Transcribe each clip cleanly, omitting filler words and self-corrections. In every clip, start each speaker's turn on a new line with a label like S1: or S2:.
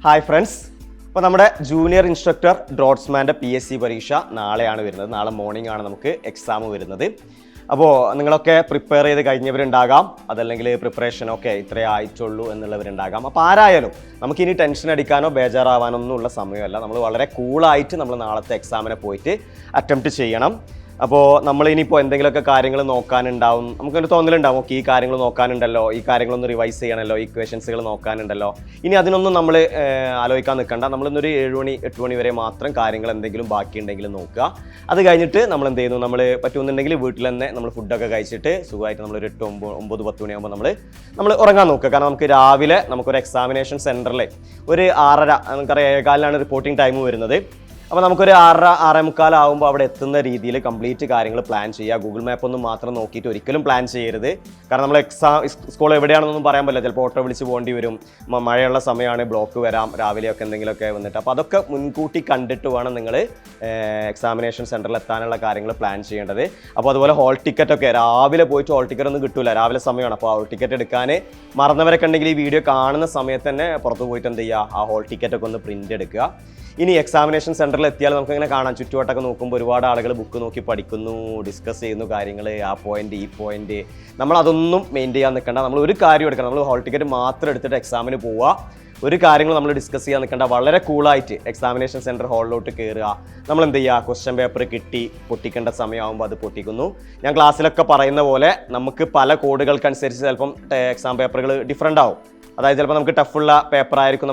S1: Hi friends, അപ്പോൾ നമ്മുടെ junior instructor ഡ്രോട്ട്സ്മാൻ്റെ PSC പരീക്ഷ നാളെയാണ് വരുന്നത്. നാളെ മോർണിംഗ് ആണ് നമുക്ക് എക്സാം വരുന്നത്. അപ്പോൾ നിങ്ങളൊക്കെ പ്രിപ്പയർ ചെയ്ത് കഴിഞ്ഞവരുണ്ടാകാം, അതല്ലെങ്കിൽ പ്രിപ്പറേഷനൊക്കെ ഇത്രേ ആയിട്ടുള്ളൂ എന്നുള്ളവരുണ്ടാകാം. അപ്പോൾ ആരായാലും നമുക്കിനി ടെൻഷൻ അടിക്കാനോ ബേജാറാവാനോ ഒന്നും ഉള്ള സമയമല്ല. നമ്മൾ വളരെ കൂളായിട്ട് നമ്മൾ നാളത്തെ എക്സാമിനെ പോയിട്ട് അറ്റംപ്റ്റ് ചെയ്യണം. അപ്പോൾ നമ്മളിനിയിപ്പോൾ എന്തെങ്കിലുമൊക്കെ കാര്യങ്ങൾ നോക്കാനുണ്ടാവും, നമുക്കൊരു തോന്നലുണ്ടാവും, ഓക്കെ ഈ കാര്യങ്ങൾ നോക്കാനുണ്ടല്ലോ, ഈ കാര്യങ്ങളൊന്ന് റിവൈസ് ചെയ്യണമല്ലോ, ഈ ക്വസ്റ്റൻസുകൾ നോക്കാനുണ്ടല്ലോ. ഇനി അതിനൊന്നും നമ്മൾ ആലോചിക്കാൻ നിൽക്കണ്ട. നമ്മളിന്നൊരു 7 മണി 8 മണി വരെ മാത്രം കാര്യങ്ങൾ എന്തെങ്കിലും ബാക്കിയുണ്ടെങ്കിൽ നോക്കുക. അത് കഴിഞ്ഞിട്ട് നമ്മൾ എന്ത് ചെയ്യുന്നു, നമ്മൾ പറ്റുമെന്നുണ്ടെങ്കിൽ വീട്ടിൽ തന്നെ നമ്മൾ ഫുഡൊക്കെ കഴിച്ചിട്ട് സുഖമായിട്ട് നമ്മളൊരു 8, 9, 10 മണിയാകുമ്പോൾ നമ്മൾ ഉറങ്ങാൻ നോക്കുക. കാരണം നമുക്ക് രാവിലെ നമുക്കൊരു എക്സാമിനേഷൻ സെൻറ്ററിൽ ഒരു 6:30 നമുക്കറിയാം 7:15 റിപ്പോർട്ടിംഗ് ടൈം വരുന്നത്. അപ്പോൾ നമുക്കൊരു 6:30, 6:45 ആകുമ്പോൾ അവിടെ എത്തുന്ന രീതിയിൽ കംപ്ലീറ്റ് കാര്യങ്ങൾ പ്ലാൻ ചെയ്യുക. ഗൂഗിൾ മാപ്പ് ഒന്നും മാത്രം നോക്കിയിട്ട് ഒരിക്കലും പ്ലാൻ ചെയ്യരുത്. കാരണം നമ്മൾ സ്കൂൾ എവിടെയാണെന്നൊന്നും പറയാൻ പറ്റില്ല. ചിലപ്പോൾ ഓട്ടോ വിളിച്ച് പോകേണ്ടി വരും, മഴയുള്ള സമയമാണ്, ബ്ലോക്ക് വരാം, രാവിലെയൊക്കെ എന്തെങ്കിലുമൊക്കെ വന്നിട്ട്. അപ്പോൾ അതൊക്കെ മുൻകൂട്ടി കണ്ടിട്ട് വേണം നിങ്ങൾ എക്സാമിനേഷൻ സെൻറ്ററിൽ എത്താനുള്ള കാര്യങ്ങൾ പ്ലാൻ ചെയ്യേണ്ടത്. അപ്പോൾ അതുപോലെ ഹോൾ ടിക്കറ്റൊക്കെ രാവിലെ പോയിട്ട് ഹോൾ ടിക്കറ്റ് ഒന്നും കിട്ടില്ല, രാവിലെ സമയമാണ്. അപ്പോൾ ഹോൾ ടിക്കറ്റ് എടുക്കാൻ മറന്നവരൊക്കെ ഉണ്ടെങ്കിൽ ഈ വീഡിയോ കാണുന്ന സമയത്ത് തന്നെ പുറത്ത് പോയിട്ട് എന്ത് ചെയ്യുക, ആ ഹോൾ ടിക്കറ്റൊക്കെ ഒന്ന് പ്രിൻ്റ് എടുക്കുക. ഇനി എക്സാമിനേഷൻ സെൻറ്ററിൽ എത്തിയാൽ നമുക്കിങ്ങനെ കാണാം, ചുറ്റുവട്ടമൊക്കെ നോക്കുമ്പോൾ ഒരുപാട് ആളുകൾ ബുക്ക് നോക്കി പഠിക്കുന്നു, ഡിസ്കസ് ചെയ്യുന്നു കാര്യങ്ങൾ, ആ പോയിന്റ് ഈ പോയിന്റ്. നമ്മളതൊന്നും മെയിൻ ചെയ്യാൻ നിൽക്കേണ്ട. നമ്മൾ ഒരു കാര്യം എടുക്കണം, നമ്മൾ ഹോൾ ടിക്കറ്റ് മാത്രം എടുത്തിട്ട് എക്സാമിന് പോവുക. ഒരു കാര്യങ്ങൾ നമ്മൾ ഡിസ്കസ് ചെയ്യാൻ നിൽക്കേണ്ട. വളരെ കൂളായിട്ട് എക്സാമിനേഷൻ സെൻറ്റർ ഹാളിലോട്ട് കയറുക. നമ്മൾ എന്ത് ചെയ്യുക, ക്വസ്റ്റ്യൻ പേപ്പർ കിട്ടി പൊട്ടിക്കേണ്ട സമയമാകുമ്പോൾ അത് പൊട്ടിക്കുന്നു. ഞാൻ ക്ലാസ്സിലൊക്കെ പറയുന്ന പോലെ നമുക്ക് പല കോഡുകൾക്കനുസരിച്ച് ചിലപ്പം എക്സാം പേപ്പറുകൾ ഡിഫറൻ്റ് ആവും. അതായത് ചിലപ്പോൾ നമുക്ക് ടഫുള്ള പേപ്പർ ആയിരിക്കും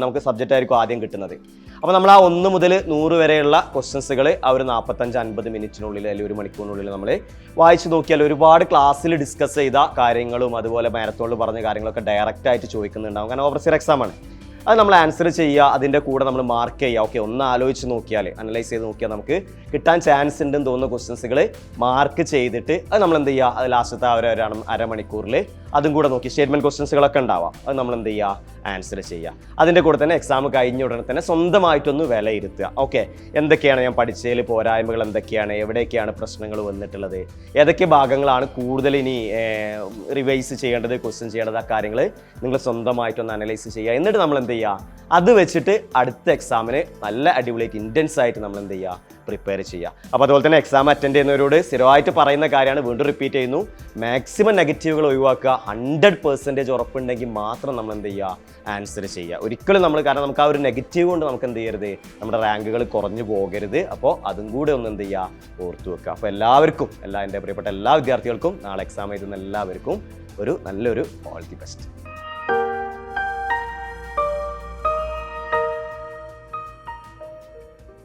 S1: നമുക്ക് സബ്ജക്റ്റ് ആയിരിക്കും ആദ്യം കിട്ടുന്നത്. അപ്പോൾ നമ്മൾ ആ 1 മുതൽ 100 വരെയുള്ള ക്വസ്റ്റ്യൻസുകൾ ആ ഒരു 45-50 മിനിറ്റിനുള്ളിൽ അല്ലെങ്കിൽ 1 മണിക്കൂറിനുള്ളിൽ നമ്മൾ വായിച്ച് നോക്കിയാൽ ഒരുപാട് ക്ലാസ്സിൽ ഡിസ്കസ് ചെയ്ത കാര്യങ്ങളും അതുപോലെ മാരത്തോണിൽ പറഞ്ഞ കാര്യങ്ങളൊക്കെ ഡയറക്റ്റായിട്ട് ചോദിക്കുന്നുണ്ടാവും. കാരണം ഓവർസിയർ എക്സാമാണ്. അത് നമ്മൾ ആൻസർ ചെയ്യുക, അതിൻ്റെ കൂടെ നമ്മൾ മാർക്ക് ചെയ്യുക. ഓക്കെ, ഒന്ന് ആലോചിച്ച് നോക്കിയാൽ, അനലൈസ് ചെയ്ത് നോക്കിയാൽ നമുക്ക് കിട്ടാൻ ചാൻസ് ഉണ്ടെന്ന് തോന്നുന്ന ക്വസ്റ്റ്യൻസുകൾ മാർക്ക് ചെയ്തിട്ട് അത് നമ്മൾ എന്ത് ചെയ്യുക, അത് ലാസ്റ്റത്തെ അരമണിക്കൂറിൽ അതും കൂടെ നോക്കി സ്റ്റേറ്റ്മെൻറ്റ് ക്വസ്റ്റ്യൻസുകളൊക്കെ ഉണ്ടാവാം, അത് നമ്മൾ എന്ത് ചെയ്യുക, ആൻസർ ചെയ്യുക. അതിൻ്റെ കൂടെ തന്നെ എക്സാം കഴിഞ്ഞ ഉടനെ തന്നെ സ്വന്തമായിട്ടൊന്ന് വിലയിരുത്തുക. ഓക്കെ, എന്തൊക്കെയാണ് ഞാൻ പഠിച്ചതിൽ പോരായ്മകൾ, എന്തൊക്കെയാണ്, എവിടെയൊക്കെയാണ് പ്രശ്നങ്ങൾ വന്നിട്ടുള്ളത്, ഏതൊക്കെ ഭാഗങ്ങളാണ് കൂടുതൽ ഇനി റിവൈസ് ചെയ്യേണ്ടത്, ക്വസ്റ്റ്യൻ ചെയ്യേണ്ടത്, ആ കാര്യങ്ങൾ നിങ്ങൾ സ്വന്തമായിട്ടൊന്ന് അനലൈസ് ചെയ്യുക. എന്നിട്ട് നമ്മൾ എന്ത് ചെയ്യുക, അത് വെച്ചിട്ട് അടുത്ത എക്സാമിന് നല്ല അടിപൊളിയായിട്ട് ഇൻറ്റൻസ് ആയിട്ട് നമ്മൾ എന്ത് ചെയ്യുക, പ്രിപ്പയർ ചെയ്യുക. അപ്പോൾ അതുപോലെ തന്നെ എക്സാം അറ്റൻഡ് ചെയ്യുന്നവരോട് സ്ഥിരമായിട്ട് പറയുന്ന കാര്യമാണ്, വീണ്ടും റിപ്പീറ്റ് ചെയ്യുന്നു, മാക്സിമം നെഗറ്റീവുകൾ ഒഴിവാക്കുക. 100% ഉറപ്പുണ്ടെങ്കിൽ മാത്രം നമ്മൾ എന്ത് ചെയ്യുക, ആൻസർ ചെയ്യുക. ഒരിക്കലും നമ്മൾ, കാരണം നമുക്ക് ആ ഒരു നെഗറ്റീവ് കൊണ്ട് നമുക്ക് എന്ത് ചെയ്യരുത്, നമ്മുടെ റാങ്കുകൾ കുറഞ്ഞു പോകരുത്. അപ്പോൾ അതും കൂടെ ഒന്ന് എന്ത് ചെയ്യുക, ഓർത്തു വെക്കുക. അപ്പോൾ എല്ലാവർക്കും, എൻ്റെ പ്രിയപ്പെട്ട എല്ലാ വിദ്യാർത്ഥികൾക്കും നാളെ എക്സാം എഴുതുന്ന എല്ലാവർക്കും നല്ലൊരു ഓൾ ദി ബെസ്റ്റ്.